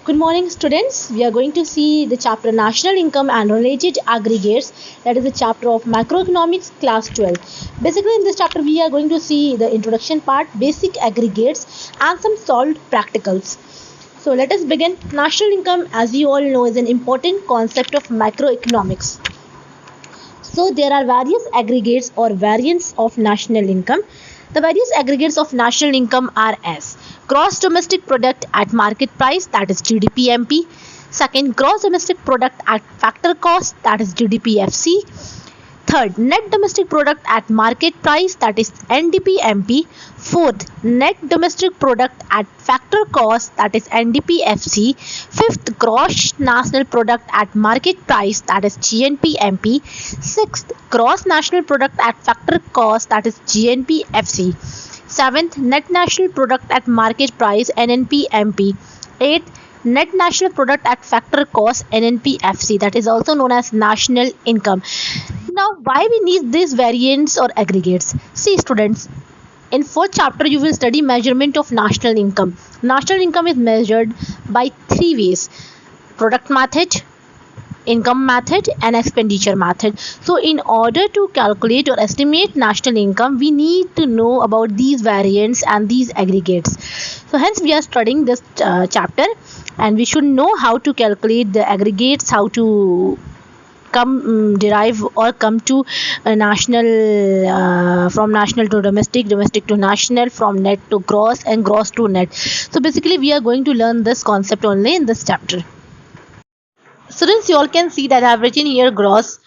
Good morning, students. We are going to see the chapter National Income and Related Aggregates. That is the chapter of Macroeconomics, class 12. Basically, in this chapter, we are going to see the introduction part, basic aggregates, and some solved practicals. So, let us begin. National income, as you all know, is an important concept of macroeconomics. So there are various aggregates or variants of national income. The various aggregates of national income are as gross domestic product at market price, that is GDP-MP. Second, gross domestic product at factor cost, that is GDP-FC. Third, net domestic product at market price, that is NDP-MP. Fourth, net domestic product at factor cost, that is NDP-FC. Fifth, gross national product at market price, that is GNP-MP. Sixth, gross national product at factor cost, that is GNP-FC. Seventh, net national product at market price, NNP-MP. Eighth, net national product at factor cost, NNP-FC, that is also known as national income. Now, why we need these variants or aggregates? See, students, in fourth chapter you will study measurement of national income. National income is measured by three ways: product method, income method, and expenditure method. So in order to calculate or estimate national income, we need to know about these variants and these aggregates. So hence we are studying this chapter, and we should know how to calculate the aggregates, how to derive or come to national, from national to domestic, domestic to national, from net to gross, and gross to net. So basically we are going to learn this concept only in this chapter. Students, you all can see that I have written here gross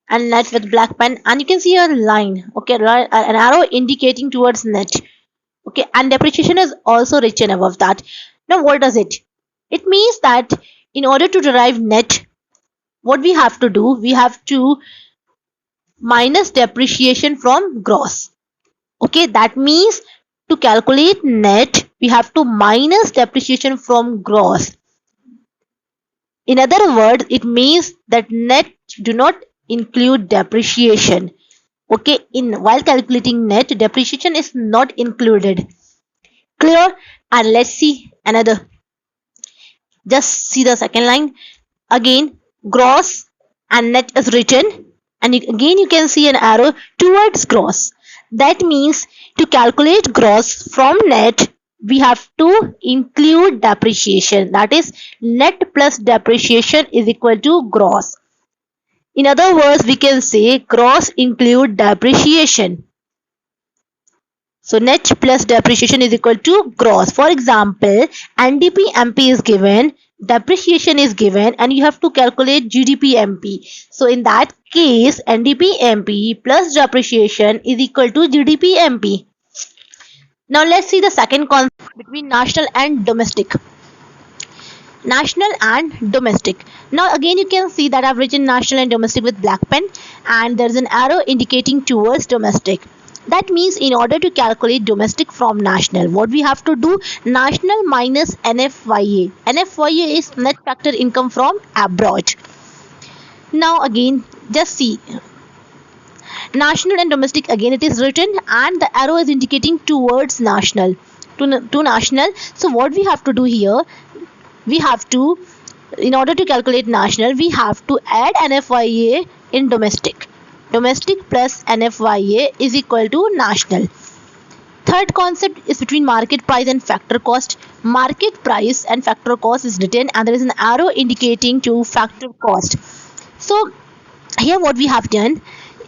and net with black pen, and you can see a line, okay, an arrow indicating towards net, okay, and depreciation is also written above that. Now what does it? It means that in order to derive net, what we have to do, we have to minus depreciation from gross. Okay, that means to calculate net, we have to minus depreciation from gross. In other words, it means that net do not include depreciation. Okay, in while calculating net, depreciation is not included. Clear? And let's see another. Just see the second line. Again, gross and net is written, and again you can see an arrow towards gross. That means to calculate gross from net, we have to include depreciation. That is, net plus depreciation is equal to gross. In other words, we can say gross include depreciation. So net plus depreciation is equal to gross. For example, NDP-MP is given, depreciation is given, and you have to calculate GDP-MP. So in that case, NDP-MP plus depreciation is equal to GDP-MP. Now let's see the second concept between national and domestic. National and domestic. Now again you can see that I've written national and domestic with black pen, and there's an arrow indicating towards domestic. That means in order to calculate domestic from national, what we have to do, national minus NFYA. NFYA is net factor income from abroad. Now again, just see, national and domestic, again it is written, and the arrow is indicating towards national, to national. So what we have to do here, we have to, in order to calculate national, we have to add NFYA in domestic. Domestic plus NFYA is equal to national. Third concept is between market price and factor cost. Market price and factor cost is written, and there is an arrow indicating to factor cost. So here what we have done,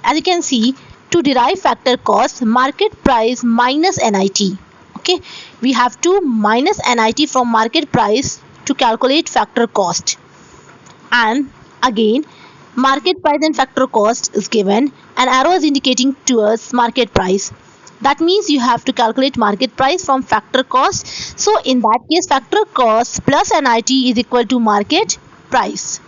as you can see, to derive factor cost, market price minus NIT. Okay, we have to minus NIT from market price to calculate factor cost. And again, market price and factor cost is given, an arrow is indicating towards market price. That means you have to calculate market price from factor cost. So in that case, factor cost plus NIT is equal to market price.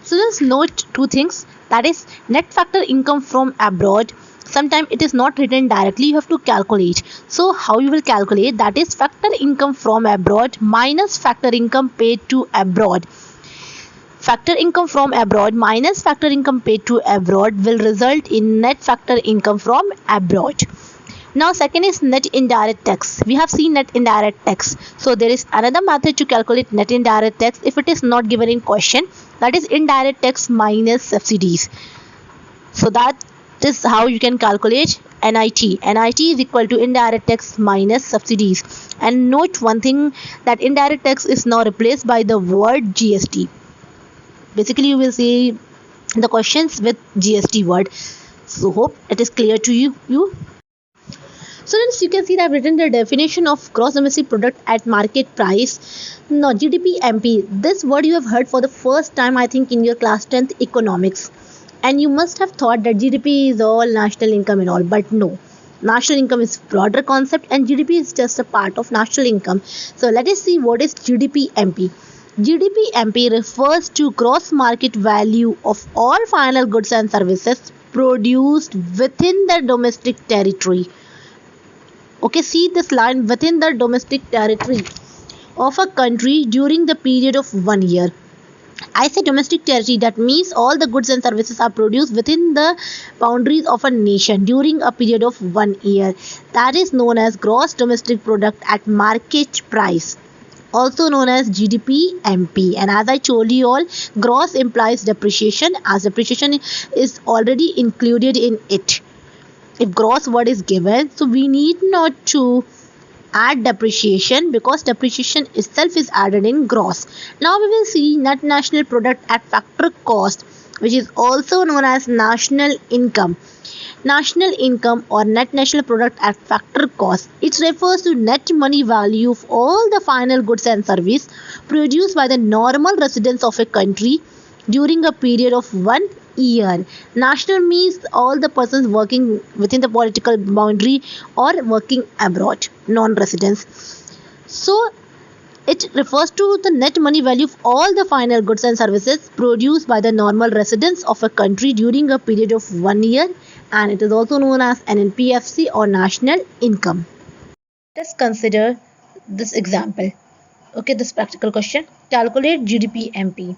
So just note two things, that is net factor income from abroad. Sometimes it is not written directly, you have to calculate. So how you will calculate, that is factor income from abroad minus factor income paid to abroad. Factor income from abroad minus factor income paid to abroad will result in net factor income from abroad. Now second is net indirect tax. We have seen net indirect tax. So there is another method to calculate net indirect tax if it is not given in question. That is indirect tax minus subsidies. So that is how you can calculate NIT. NIT is equal to indirect tax minus subsidies. And note one thing, that indirect tax is now replaced by the word GST. Basically you will see the questions with GST word. So hope it is clear to you. So then you can see that I've written the definition of gross domestic product at market price. Now GDP MP, this word you have heard for the first time I think in your class 10th economics. And you must have thought that GDP is all national income and all, but no. National income is broader concept and GDP is just a part of national income. So let us see what is GDP MP. GDP MP refers to gross market value of all final goods and services produced within the domestic territory. Okay, see this line, within the domestic territory of a country during the period of 1 year. I say domestic territory, that means all the goods and services are produced within the boundaries of a nation during a period of 1 year. That is known as gross domestic product at market price, also known as GDP MP. And as I told you all, gross implies depreciation, as depreciation is already included in it. If gross word is given, so we need not to add depreciation because depreciation itself is added in gross. Now we will see net national product at factor cost, which is also known as national income. National income or net national product at factor cost, it refers to net money value of all the final goods and service produced by the normal residents of a country during a period of 1 year. National means all the persons working within the political boundary or working abroad, non-residents. So it refers to the net money value of all the final goods and services produced by the normal residents of a country during a period of 1 year, and it is also known as NNPFC or national income. Let's consider this example. Okay, this practical question. Calculate GDP MP.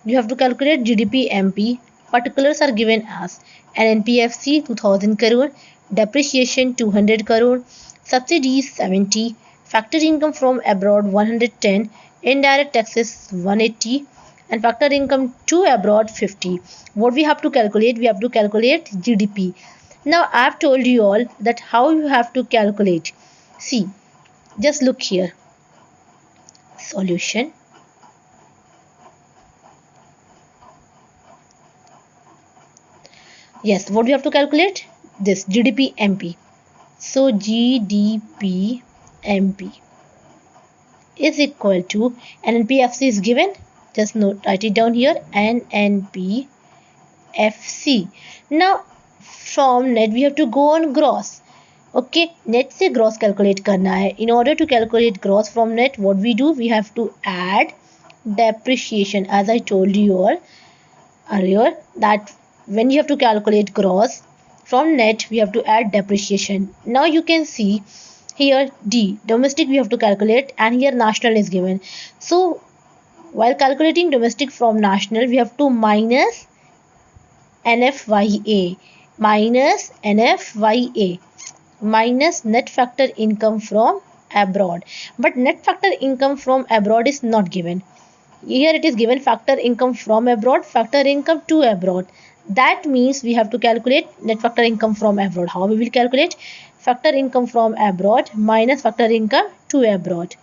You have to calculate GDP MP. Particulars are given as NNPFC 2000 crore, depreciation 200 crore, subsidies 70, factor income from abroad 110, indirect taxes 180, and factor income to abroad 50. What we have to calculate? We have to calculate GDP. Now I have told you all that how you have to calculate. See, just look here. Solution. Yes, what we have to calculate? This GDP MP. So GDP MP is equal to NNPFC is given. Just note, write it down here. NNPFC. Now from net we have to go on gross. Okay, net से gross calculate करना है. In order to calculate gross from net, what we do? We have to add depreciation. As I told you all earlier, that when you have to calculate gross from net, we have to add depreciation. Now you can see here D, domestic we have to calculate, and here national is given. So while calculating domestic from national, we have to minus NFYA, minus NFYA, minus net factor income from abroad. But net factor income from abroad is not given. Here it is given factor income from abroad, factor income to abroad. That means we have to calculate net factor income from abroad. How we will calculate? Factor income from abroad minus factor income to abroad.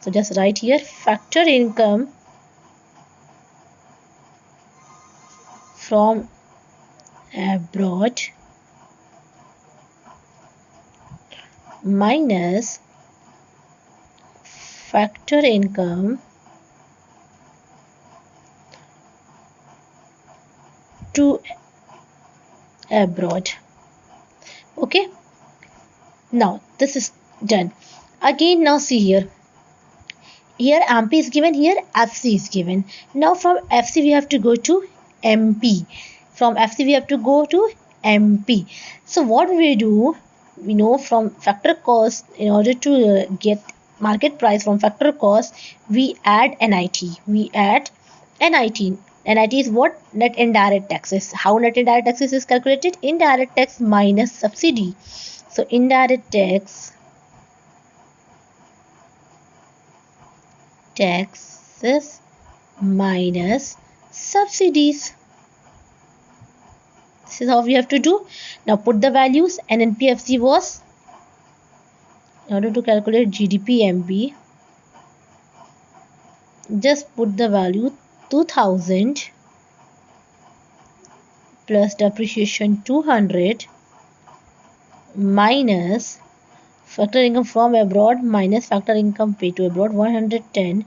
So just write here factor income from abroad minus factor income to abroad. Okay, now this is done. Again, now see here MP is given, here FC is given. Now from FC we have to go to MP. From FC we have to go to MP. So what we do, we know from factor cost, in order to get market price from factor cost, we add NIT. We add NIT. NIT is what? Net indirect taxes. How net indirect taxes is calculated? Indirect tax minus subsidy. So indirect taxes minus subsidies. This is how we have to do. Now put the values. NNPFC was, in order to calculate GDP-MB, just put the value 2000 plus depreciation 200 minus factor income from abroad minus factor income paid to abroad 110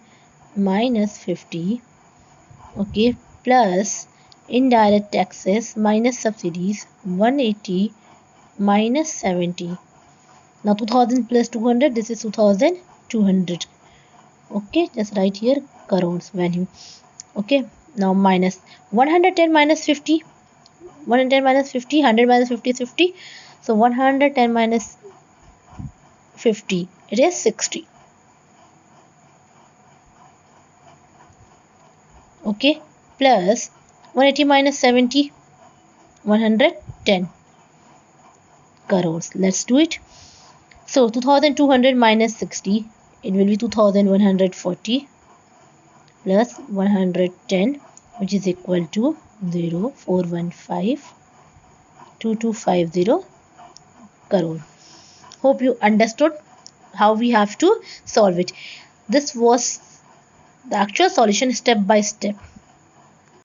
minus 50, okay, plus indirect taxes minus subsidies 180 minus 70. Now 2000 plus 200, this is 2200. Okay, just write here crores value. Okay, now minus 110 minus 50, 110 minus 50, 100 minus 50 is 50. So 110 minus 50, it is 60. Okay, plus 180 minus 70, 110 crores. Let's do it. So 2200 minus 60, it will be 2140 plus 110, which is equal to 0415 2250 crore. Hope you understood how we have to solve it. This was the actual solution step by step.